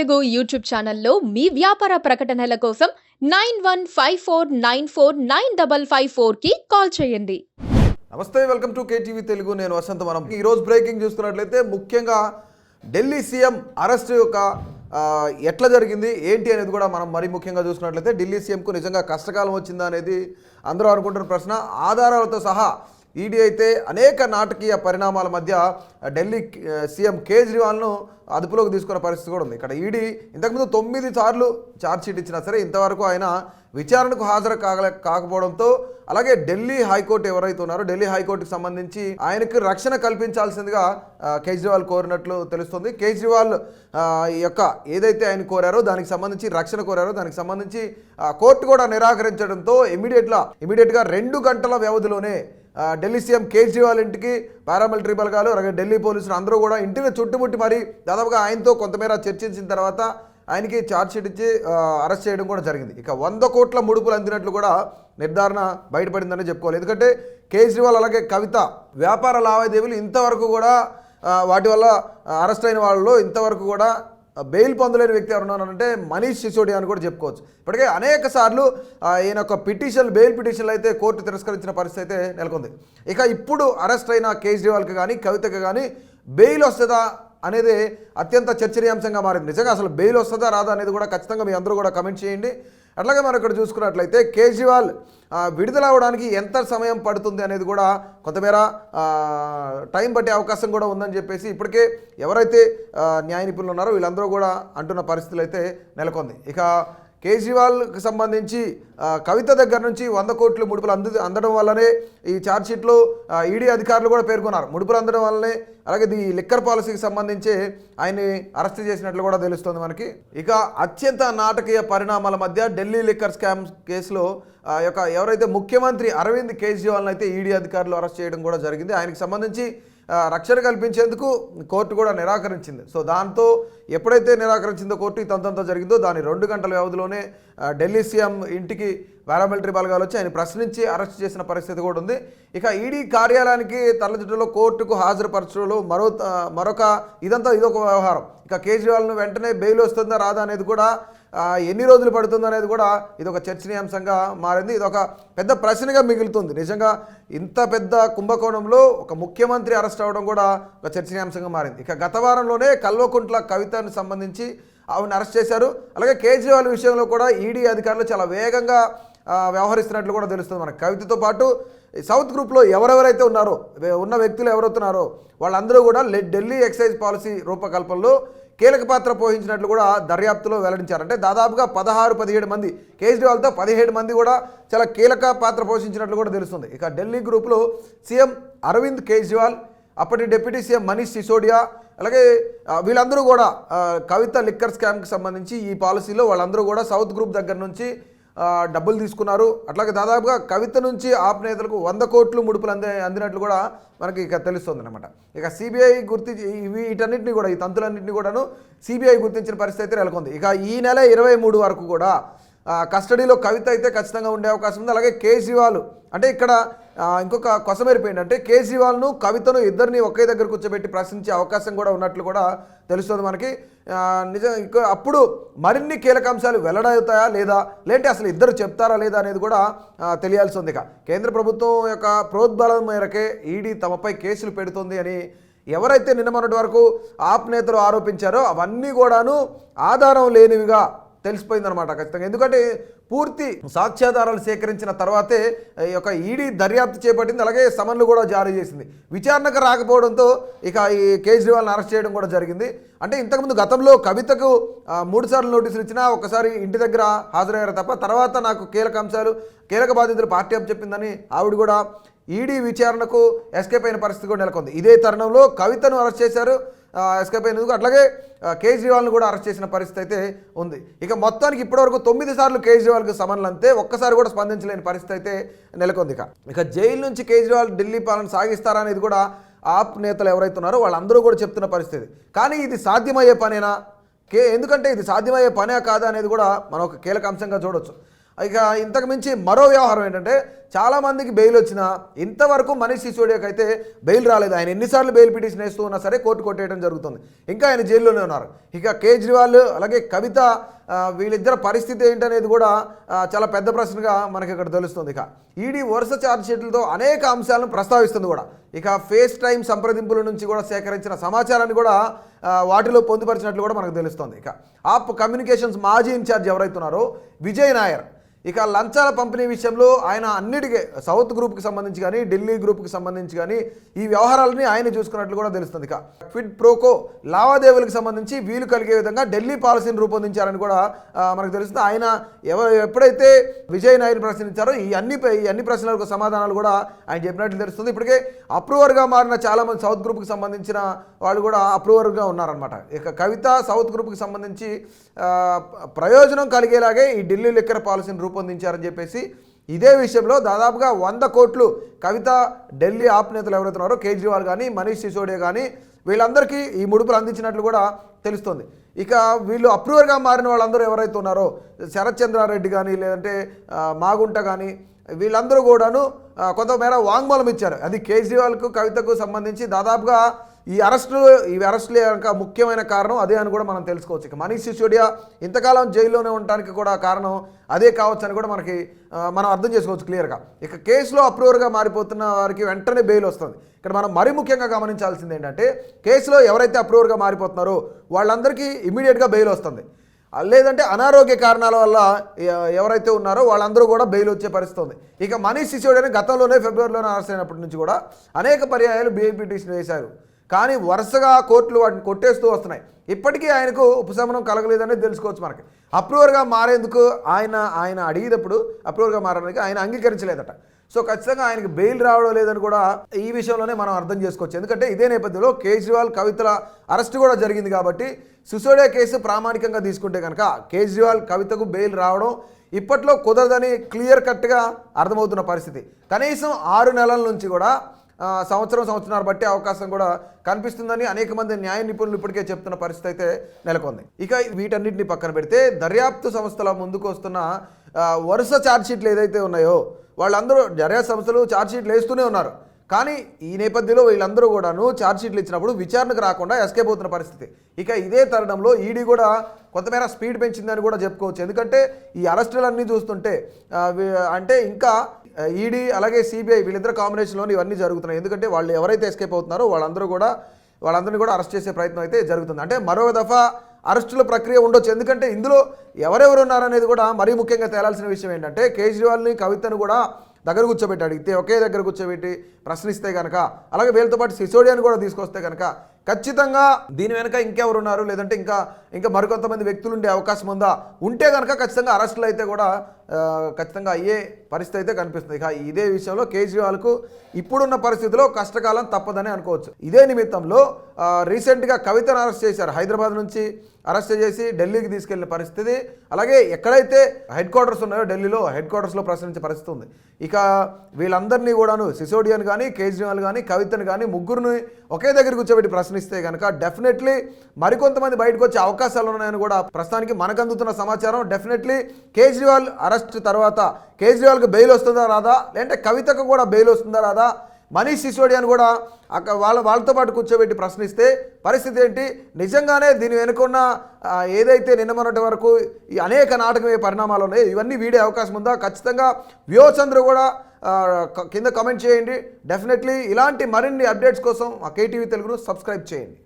Telugu YouTube ఛానల్లో మీ వ్యాపార ప్రకటనల కోసం 9154949554 కి కాల్ చేయండి. నమస్తే, వెల్కమ్ టు కేటీవీ తెలుగు. నేను వసంత. మనం ఈరోజు బ్రేకింగ్ చూస్తున్నట్లయితే ముఖ్యంగా ఢిల్లీ సీఎం అరెస్ట్ యొక్క ఎట్లా జరిగింది ఏంటి అనేది కూడా మనం మరీ ముఖ్యంగా చూసుకున్నట్లయితే ఢిల్లీ సీఎంకు నిజంగా కష్టకాలం వచ్చిందా అనేది అందరూ అనుకుంటున్న ప్రశ్న. ఆధారాలతో సహా ఈడీ అయితే అనేక నాటకీయ పరిణామాల మధ్య ఢిల్లీ సీఎం కేజ్రీవాల్ను అదుపులోకి తీసుకున్న పరిస్థితి కూడా ఉంది. ఇక్కడ ఈడీ ఇంతకుముందు 9 సార్లు ఛార్జ్షీట్ ఇచ్చినా సరే ఇంతవరకు ఆయన విచారణకు హాజరు కాకపోవడంతో, అలాగే ఢిల్లీ హైకోర్టు ఎవరైతే ఉన్నారో ఢిల్లీ హైకోర్టుకు సంబంధించి ఆయనకు రక్షణ కల్పించాల్సిందిగా కేజ్రీవాల్ కోరినట్లు తెలుస్తుంది. కేజ్రీవాల్ యొక్క ఏదైతే ఆయన కోరారో దానికి సంబంధించి రక్షణ కోరారో దానికి సంబంధించి కోర్టు కూడా నిరాకరించడంతో ఇమీడియట్గా 2 గంటల వ్యవధిలోనే ఢిల్లీ సీఎం కేజ్రీవాల్ ఇంటికి పారామిలిటరీ బలగాలు అలాగే ఢిల్లీ పోలీసులు అందరూ కూడా ఇంటిని చుట్టుముట్టి మరి దాదాపుగా ఆయనతో కొంతమేర చర్చించిన తర్వాత ఆయనకి ఛార్జ్షీట్ ఇచ్చి అరెస్ట్ చేయడం కూడా జరిగింది. ఇక 100 కోట్ల ముడుపులు అందినట్లు కూడా నిర్ధారణ బయటపడిందని చెప్పుకోవాలి. ఎందుకంటే కేజ్రీవాల్ అలాగే కవిత వ్యాపార లావాదేవీలు ఇంతవరకు కూడా వాటి వల్ల అరెస్ట్ అయిన వాళ్ళలో ఇంతవరకు కూడా బెయిల్ పొందలేని వ్యక్తి ఎవరున్నారంటే మనీష్ సిసోడియా అని కూడా చెప్పుకోవచ్చు. ఇప్పటికే అనేక సార్లు ఈయన ఒక బెయిల్ పిటిషన్లు అయితే కోర్టు తిరస్కరించిన పరిస్థితి అయితే నెలకొంది. ఇక ఇప్పుడు అరెస్ట్ అయిన కేజ్రీవాల్కి కానీ కవితకి కానీ బెయిల్ వస్తుందా అనేది అత్యంత చర్చనీయాంశంగా మారింది. నిజంగా అసలు బెయిల్ వస్తుందా రాదా అనేది కూడా ఖచ్చితంగా మీ అందరూ కూడా కమెంట్ చేయండి. అట్లాగే మనం ఇక్కడ చూసుకున్నట్లయితే కేజ్రీవాల్ విడుదల అవ్వడానికి ఎంత సమయం పడుతుంది అనేది కూడా కొంతమేర టైం పట్టే అవకాశం కూడా ఉందని చెప్పేసి ఇప్పటికే ఎవరైతే న్యాయ నిపుణులు ఉన్నారో వీళ్ళందరూ కూడా అంటున్న పరిస్థితులు అయితే నెలకొంది. ఇక కేజ్రీవాల్కి సంబంధించి కవిత దగ్గర నుంచి 100 కోట్ల ముడుపులు అందడం వల్లనే ఈ ఛార్జ్షీట్లో ఈడీ అధికారులు కూడా పేర్కొన్నారు. ముడుపులు అందడం వల్లనే అలాగే ఈ లిక్కర్ పాలసీకి సంబంధించి ఆయన్ని అరెస్ట్ చేసినట్లు కూడా తెలుస్తుంది మనకి. ఇక అత్యంత నాటకీయ పరిణామాల మధ్య ఢిల్లీ లిక్కర్ స్కామ్ కేసులో ఎవరైతే ముఖ్యమంత్రి అరవింద్ కేజ్రీవాల్ని అయితే ఈడీ అధికారులు అరెస్ట్ చేయడం కూడా జరిగింది. ఆయనకి సంబంధించి రక్షణ కల్పించేందుకు కోర్టు కూడా నిరాకరించింది. సో దాంతో ఎప్పుడైతే నిరాకరించిందో కోర్టు ఈ తంతంతో జరిగిందో దాని 2 గంటల వ్యవధిలోనే ఢిల్లీ సీఎం ఇంటికి పారామిలిటరీ బలగాలు వచ్చి ఆయన ప్రశ్నించి అరెస్ట్ చేసిన పరిస్థితి కూడా ఉంది. ఇక ఈడీ కార్యాలయానికి తరలించడంలో కోర్టుకు హాజరుపరచడంలో మరొక ఇదొక వ్యవహారం. ఇక కేజ్రీవాల్ను వెంటనే బెయిల్ వస్తుందా రాదా అనేది కూడా ఎన్ని రోజులు పడుతుందో అనేది కూడా ఇదొక చర్చనీయాంశంగా మారింది. ఇదొక పెద్ద ప్రశ్నగా మిగులుతుంది. నిజంగా ఇంత పెద్ద కుంభకోణంలో ఒక ముఖ్యమంత్రి అరెస్ట్ అవ్వడం కూడా ఒక చర్చనీయాంశంగా మారింది. ఇక గత వారంలోనే కల్వకుంట్ల కవితను సంబంధించి ఆవిడని అరెస్ట్ చేశారు. అలాగే కేజ్రీవాల్ విషయంలో కూడా ఈడీ అధికారులు చాలా వేగంగా వ్యవహరిస్తున్నట్లు కూడా తెలుస్తుంది మనకు. కవితతో పాటు సౌత్ గ్రూప్లో ఎవరెవరైతే ఉన్న వ్యక్తులు ఎవరైతున్నారో వాళ్ళందరూ కూడా ఢిల్లీ ఎక్సైజ్ పాలసీ రూపకల్పనలో కీలక పాత్ర పోషించినట్లు కూడా దర్యాప్తులో వెల్లడించారు. అంటే దాదాపుగా 16-17 మంది, కేజ్రీవాల్తో 17 మంది కూడా చాలా కీలక పాత్ర పోషించినట్లు కూడా తెలుస్తుంది. ఇక ఢిల్లీ గ్రూప్లో సీఎం అరవింద్ కేజ్రీవాల్, అప్పటి డిప్యూటీ సీఎం మనీష్ సిసోడియా, అలాగే వీళ్ళందరూ కూడా కవిత లిక్కర్ స్కామ్కి సంబంధించి ఈ పాలసీలో వాళ్ళందరూ కూడా సౌత్ గ్రూప్ దగ్గర నుంచి డబ్బులు తీసుకున్నారు. అట్లాగే దాదాపుగా కవిత నుంచి ఆప్ నేతలకు 100 కోట్లు ముడుపులు అందినట్లు కూడా మనకి ఇక తెలుస్తుంది అనమాట. ఇక సిబిఐ గుర్తించి వీటన్నిటిని కూడా ఈ తంతులన్నింటినీ కూడాను సిబిఐ గుర్తించిన పరిస్థితి అయితే నెలకొంది. ఇక ఈ నెల 23 వరకు కూడా కస్టడీలో కవిత అయితే ఖచ్చితంగా ఉండే అవకాశం ఉంది. అలాగే కేజ్రీవాల్ అంటే ఇక్కడ ఇంకొక కొసమెరిపి ఏంటంటే కేజ్రీవాల్ను కవితను ఇద్దరిని ఒకే దగ్గర కూర్చోబెట్టి ప్రశ్నించే అవకాశం కూడా ఉన్నట్లు కూడా తెలుస్తుంది మనకి. అప్పుడు మరిన్ని కీలక అంశాలు వెల్లడవుతాయా లేదా, లేదంటే అసలు ఇద్దరు చెప్తారా లేదా అనేది కూడా తెలియాల్సి ఉంది. ఇక కేంద్ర ప్రభుత్వం యొక్క ప్రోద్బలం మేరకే ఈడీ తమపై కేసులు పెడుతుంది అని ఎవరైతే నిన్న మొన్నటి వరకు ఆప్ నేతలు ఆరోపించారో అవన్నీ కూడాను ఆధారం లేనివిగా తెలిసిపోయిందనమాట ఖచ్చితంగా. ఎందుకంటే పూర్తి సాక్ష్యాధారాలు సేకరించిన తర్వాతే ఈడీ దర్యాప్తు చేపట్టింది, అలాగే సమన్లు కూడా జారీ చేసింది. విచారణకు రాకపోవడంతో ఇక ఈ కేజ్రీవాల్ని అరెస్ట్ చేయడం కూడా జరిగింది. అంటే ఇంతకుముందు గతంలో కవితకు 3 సార్లు నోటీసులు ఇచ్చినా ఒకసారి ఇంటి దగ్గర హాజరయ్యారు తప్ప తర్వాత నాకు కీలక బాధితులు పార్టీ అప్ చెప్పిందని ఆవిడ కూడా ఈడీ విచారణకు ఎస్కేప్ అయిన పరిస్థితి కూడా నెలకొంది. ఇదే తరుణంలో కవితను అరెస్ట్ చేశారు, ఎస్కేప్ అయినందుకు. అట్లాగే కేజ్రీవాల్ను కూడా అరెస్ట్ చేసిన పరిస్థితి అయితే ఉంది. ఇక మొత్తానికి ఇప్పటివరకు 9 సార్లు కేజ్రీవాల్కి సమన్లు అంతే ఒక్కసారి కూడా స్పందించలేని పరిస్థితి అయితే నెలకొంది. ఇక జైలు నుంచి కేజ్రీవాల్ ఢిల్లీ పాలన సాగిస్తారా అనేది కూడా ఆప్ నేతలు ఎవరైతే ఉన్నారో వాళ్ళందరూ కూడా చెప్తున్న పరిస్థితి. కానీ ఇది సాధ్యమయ్యే పనేనా, ఎందుకంటే ఇది సాధ్యమయ్యే పనే కాదా అనేది కూడా మనం ఒక కీలక అంశంగా చూడవచ్చు. ఇక ఇంతకు మించి మరో వ్యవహారం ఏంటంటే చాలామందికి బెయిల్ వచ్చినా ఇంతవరకు మనీష్ సిసోడియాకి అయితే బెయిల్ రాలేదు. ఆయన ఎన్నిసార్లు బెయిల్ పిటిషన్ వేస్తూ ఉన్నా సరే కోర్టు కొట్టేయడం జరుగుతుంది. ఇంకా ఆయన జైల్లోనే ఉన్నారు. ఇక కేజ్రీవాల్ అలాగే కవిత వీళ్ళిద్దరు పరిస్థితి ఏంటనేది కూడా చాలా పెద్ద ప్రశ్నగా మనకి ఇక్కడ తెలుస్తుంది. ఇక ఈడీ వరుస ఛార్జ్ షీట్లతో అనేక అంశాలను ప్రస్తావిస్తుంది కూడా. ఇక ఫేస్ టైం సంప్రదింపుల నుంచి కూడా సేకరించిన సమాచారాన్ని కూడా వాటిలో పొందుపరిచినట్లు కూడా మనకు తెలుస్తుంది. ఇక ఆప్ కమ్యూనికేషన్స్ మాజీ ఇన్ఛార్జ్ ఎవరైతే ఉన్నారో విజయ్ నాయర్ ఇక లంచాల పంపిణీ విషయంలో ఆయన అన్నిటికీ సౌత్ గ్రూప్కి సంబంధించి కానీ ఢిల్లీ గ్రూప్కి సంబంధించి కానీ ఈ వ్యవహారాలని ఆయన చూసుకున్నట్లు కూడా తెలుస్తుంది. ఇక క్విడ్ ప్రోకో లావాదేవీలకు సంబంధించి వీలు కలిగే విధంగా ఢిల్లీ పాలసీని రూపొందించారని కూడా మనకు తెలుస్తుంది. ఆయన ఎప్పుడైతే విజయ్ నాయర్ ప్రశ్నించారో ఈ అన్ని ప్రశ్నలకు సమాధానాలు కూడా ఆయన చెప్పినట్లు తెలుస్తుంది. ఇప్పటికే అప్రూవర్గా మారిన చాలామంది సౌత్ గ్రూప్కి సంబంధించిన వాళ్ళు కూడా అప్రూవర్గా ఉన్నారనమాట. ఇక కవిత సౌత్ గ్రూప్కి సంబంధించి ప్రయోజనం కలిగేలాగే ఈ ఢిల్లీ లిక్కర్ పాలసీని రూపొందించారని చెప్పేసి ఇదే విషయంలో దాదాపుగా 100 కోట్లు కవిత ఢిల్లీ ఆప్ నేతలు ఎవరైతే ఉన్నారో కేజ్రీవాల్ కానీ మనీష్ సిసోడియా కానీ వీళ్ళందరికీ ఈ ముడుపులు అందించినట్లు కూడా తెలుస్తుంది. ఇక వీళ్ళు అప్రూవర్గా మారిన వాళ్ళందరూ ఎవరైతే ఉన్నారో శరత్ చంద్రారెడ్డి కానీ లేదంటే మాగుంట కానీ వీళ్ళందరూ కూడాను కొంతమేర వాంగ్మూలం ఇచ్చారు. అది కేజ్రీవాల్కు కవితకు సంబంధించి దాదాపుగా ఈ అరెస్టులు యొక్క ముఖ్యమైన కారణం అదే అని కూడా మనం తెలుసుకోవచ్చు. ఇక మనీష్ సిసోడియా ఇంతకాలం జైల్లోనే ఉండడానికి కూడా కారణం అదే కావచ్చు అని కూడా మనం అర్థం చేసుకోవచ్చు క్లియర్గా. ఇక కేసులో అప్రూవర్గా మారిపోతున్న వారికి వెంటనే బెయిల్ వస్తుంది. ఇక్కడ మనం మరీ ముఖ్యంగా గమనించాల్సింది ఏంటంటే కేసులో ఎవరైతే అప్రూవర్గా మారిపోతున్నారో వాళ్ళందరికీ ఇమీడియట్గా బెయిల్ వస్తుంది. లేదంటే అనారోగ్య కారణాల వల్ల ఎవరైతే ఉన్నారో వాళ్ళందరూ కూడా బెయిల్ వచ్చే పరిస్థితి ఉంది. ఇక మనీష్ సిసోడియాని గతంలోనే ఫిబ్రవరిలోనే అరెస్ట్ అయినప్పటి నుంచి కూడా అనేక పర్యాయాలు బెయిల్ పిటిషన్ వేశారు. కానీ వరుసగా కోర్టులు వాటిని కొట్టేస్తూ వస్తున్నాయి. ఇప్పటికీ ఆయనకు ఉపశమనం కలగలేదనేది తెలుసుకోవచ్చు. మనకి అప్రూవర్గా మారేందుకు ఆయన అడిగినప్పుడు అప్రూవర్గా మారడానికి ఆయన అంగీకరించలేదట. సో ఖచ్చితంగా ఆయనకి బెయిల్ రావడం లేదని కూడా ఈ విషయంలోనే మనం అర్థం చేసుకోవచ్చు. ఎందుకంటే ఇదే నేపథ్యంలో కేజ్రీవాల్ కవితల అరెస్ట్ కూడా జరిగింది కాబట్టి సిసోడియా కేసు ప్రామాణికంగా తీసుకుంటే కనుక కేజ్రీవాల్ కవితకు బెయిల్ రావడం ఇప్పట్లో కుదరదని క్లియర్ కట్గా అర్థమవుతున్న పరిస్థితి. కనీసం 6 నెలల నుంచి కూడా సంవత్సరాలు బట్టి అవకాశం కూడా కనిపిస్తుందని అనేక మంది న్యాయ నిపుణులు ఇప్పటికే చెప్తున్న పరిస్థితి అయితే నెలకొంది. ఇక వీటన్నిటిని పక్కన పెడితే దర్యాప్తు సంస్థల ముందుకు వస్తున్న వరుస ఛార్జ్షీట్లు ఏదైతే ఉన్నాయో వాళ్ళందరూ దర్యాప్తు సంస్థలు ఛార్జ్షీట్లు వేస్తూనే ఉన్నారు. కానీ ఈ నేపథ్యంలో వీళ్ళందరూ కూడాను ఛార్జ్షీట్లు ఇచ్చినప్పుడు విచారణకు రాకుండా ఎస్కేప్ అవుతున్న పరిస్థితి. ఇక ఇదే తరుణంలో ఈడీ కూడా కొంతమేర స్పీడ్ పెంచిందని కూడా చెప్పుకోవచ్చు. ఎందుకంటే ఈ అరెస్టులన్నీ చూస్తుంటే అంటే ఇంకా ఈడీ అలాగే సిబిఐ వీళ్ళిద్దరు కాంబినేషన్లో ఇవన్నీ జరుగుతున్నాయి. ఎందుకంటే వాళ్ళు ఎవరైతే ఎస్కేప్ అవుతున్నారో వాళ్ళందరినీ కూడా అరెస్ట్ చేసే ప్రయత్నం అయితే జరుగుతుంది. అంటే మరో దఫా అరెస్టుల ప్రక్రియ ఉండొచ్చు. ఎందుకంటే ఇందులో ఎవరెవరు ఉన్నారనేది కూడా మరీ ముఖ్యంగా తేలాల్సిన విషయం ఏంటంటే కేజ్రీవాల్ని కవితను కూడా దగ్గర కూర్చోబెట్టి అడిగితే ఒకే దగ్గర కూర్చోబెట్టి ప్రశ్నిస్తే కనుక అలాగే వీళ్ళతో పాటు సిసోడియాని కూడా తీసుకొస్తే కనుక ఖచ్చితంగా దీని వెనక ఇంకెవరు ఉన్నారు లేదంటే ఇంకా మరికొంతమంది వ్యక్తులు ఉండే అవకాశం ఉందా ఉంటే కనుక ఖచ్చితంగా అరెస్టులు అయితే కూడా ఖచ్చితంగా అయ్యే పరిస్థితి అయితే కనిపిస్తుంది. ఇక ఇదే విషయంలో కేజ్రీవాల్కు ఇప్పుడున్న పరిస్థితిలో కష్టకాలం తప్పదని అనుకోవచ్చు. ఇదే నిమిత్తంలో రీసెంట్గా కవితను అరెస్ట్ చేశారు. హైదరాబాద్ నుంచి అరెస్ట్ చేసి ఢిల్లీకి తీసుకెళ్లిన పరిస్థితి. అలాగే ఎక్కడైతే హెడ్ క్వార్టర్స్ ఉన్నాయో ఢిల్లీలో హెడ్ క్వార్టర్స్లో ప్రశ్నించే పరిస్థితి ఉంది. ఇక వీళ్ళందరినీ కూడాను సిసోడియాని కానీ కేజ్రీవాల్ కానీ కవితను కానీ ముగ్గురిని ఒకే దగ్గర కూర్చోబెట్టి ప్రశ్నిస్తే కనుక డెఫినెట్లీ మరికొంతమంది బయటకు వచ్చే అవకాశాలు ఉన్నాయని కూడా ప్రస్తుతానికి మనకు అందుతున్న సమాచారం. డెఫినెట్లీ కేజ్రీవాల్ అరెస్ట్ తర్వాత కేజ్రీవాల్కి బెయిల్ వస్తుందా రాదా లేదంటే కవితకు కూడా బెయిల్ వస్తుందా రాదా మనీష్ సిసోడియాని కూడా వాళ్ళతో పాటు కూర్చోబెట్టి ప్రశ్నిస్తే పరిస్థితి ఏంటి, నిజంగానే దీని వెనుకున్న ఏదైతే నిన్న మొన్నటి వరకు ఈ అనేక నాటకమే పరిణామాలు ఉన్నాయో ఇవన్నీ వీడే అవకాశం ఉందా? ఖచ్చితంగా వ్యూవర్స్ అందరూ కూడా కింద కామెంట్ చేయండి. డెఫినెట్లీ ఇలాంటి మరిన్ని అప్డేట్స్ కోసం KTV తెలుగును సబ్స్క్రైబ్ చేయండి.